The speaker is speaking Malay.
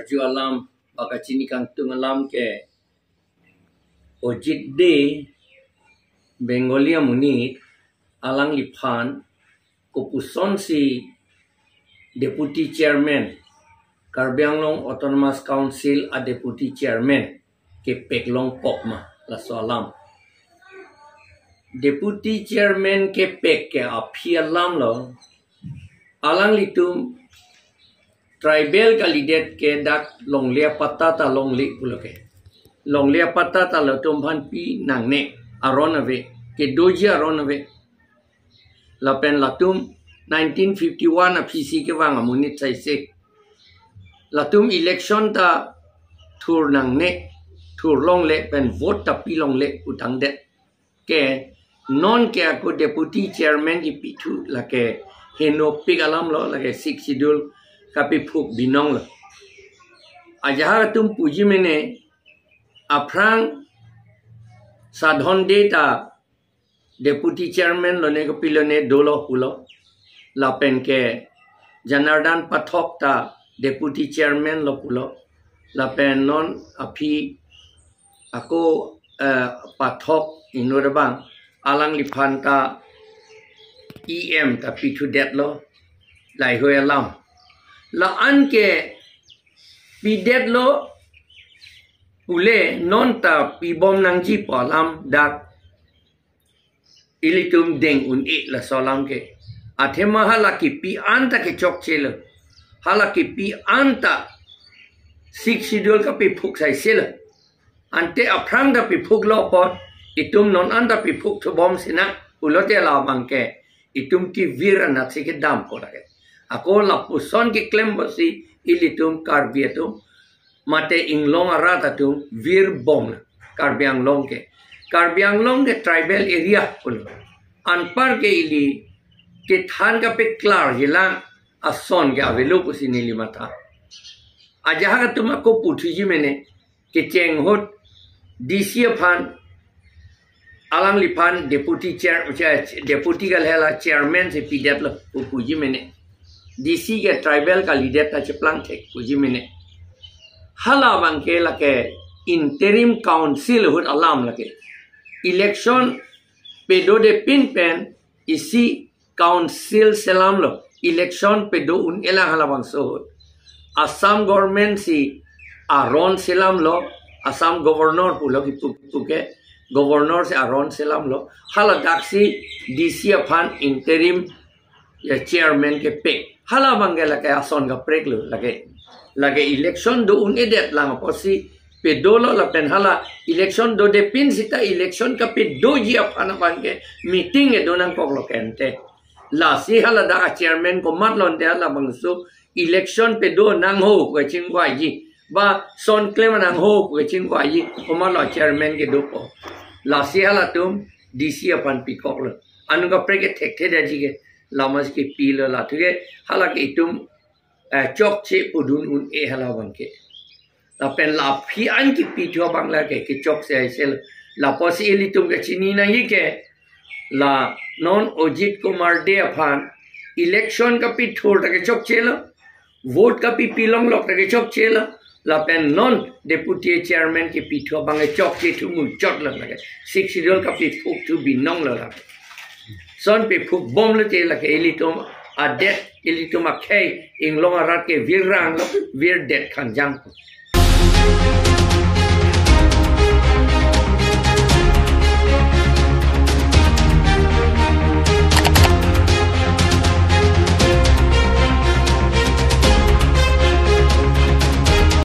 Arju alam baka cini kantung alam ke ojit de Bengolia munit alang lipan kupuson si Deputy Chairman Karbianglong Autonomous Council a Deputy Chairman Kepaphuk Pokma la soalam Deputy Chairman Kepaphuk ke aphialam lo alang litum tribal kalidet ke dak longlia pata ta longli puloke longlia pata ta lo tumpan pi nangne aron ave ke doji aron ave la pen latum 1951 a PC ke wang amunit sai se latum election ta thur nangne thur longle pen vote ta pi longle utang det ke non ke aku deputy chairman di pitu la ke heno pigalam lo la ke 6 schedule Kepaphuk binong lo ajaha tum puji mene aprang sadhon data deputy chairman lo ne ko pilone dolo pulo la pen ke Janardan Pathok ta deputy chairman lo pulo la pen non api ako Pathok inurabang alang lipan ta EM ta pitu det lo lai hoi alam la an ke pidet lo ule non ta pi bom nang ji palam dak ilitum deng un e la solam ke athema hala ki pi anta ke chokche lo hala ki pi anta sik schedule ka pi phuk sai sel ante aprang da pi phuk lo pot itum non anda pi phuk to bom sina ulote la bangke itum ki vira na se ke dam ko lage ako la puson ki claim basi ilitum karbiatum mate inglong arata tu vir bom Karbianglong ke tribal area pul anpar ke ili ke than ka pe klar hilang ason ke avelo kusini limata ajaha tum ako puthiji mene ke cheng hot DC phan alang lipan deputy galhela chairman se pidet lo puji mene DC ke tribal ka leader ta cheplang thek puji mene hala bangke la ke interim council hut alam la ke election pedo de pin pen isi council selam lo election pedo un ela hala bang so Assam government si aron selam lo Assam governor pulo ki puke governor se aron selam lo hala daksi DC aphan interim chairman ke pe hala bangela ke ason ga prek lo lage election do un edet lang posi pe dolo la pen hala election do de pin sita election ka pe do ji aphan bange meeting e donang kok lo kente la si hala da chairman ko matlon de la bangsu election pe do nang ho ko chingwa ji ba son claim nang ho ko chingwa ji ko ma lo chairman ke do ko la si hala tum DC aphan pi kok lo anu ka prek thek the da ji ke lamas ke pilo la thuge hala ke tum Chokche pudun un e hala bangke la pen la phi an ki pi thyo bangla ke chokche sel la possibility tum ke chini na hi ke la non ojit kumar de aphan election ka pi thor ta ke chokche lo vote ka pi pilong lok ta ke chokche lo la pen non deputy chairman ke pi thyo bang chokche thu mu chot la ke 6 schedule ka pi phuk thu binong la son pe phuk bom le te la ke elitum adet ilitum akhei inglong arat ke virang vir det khanjang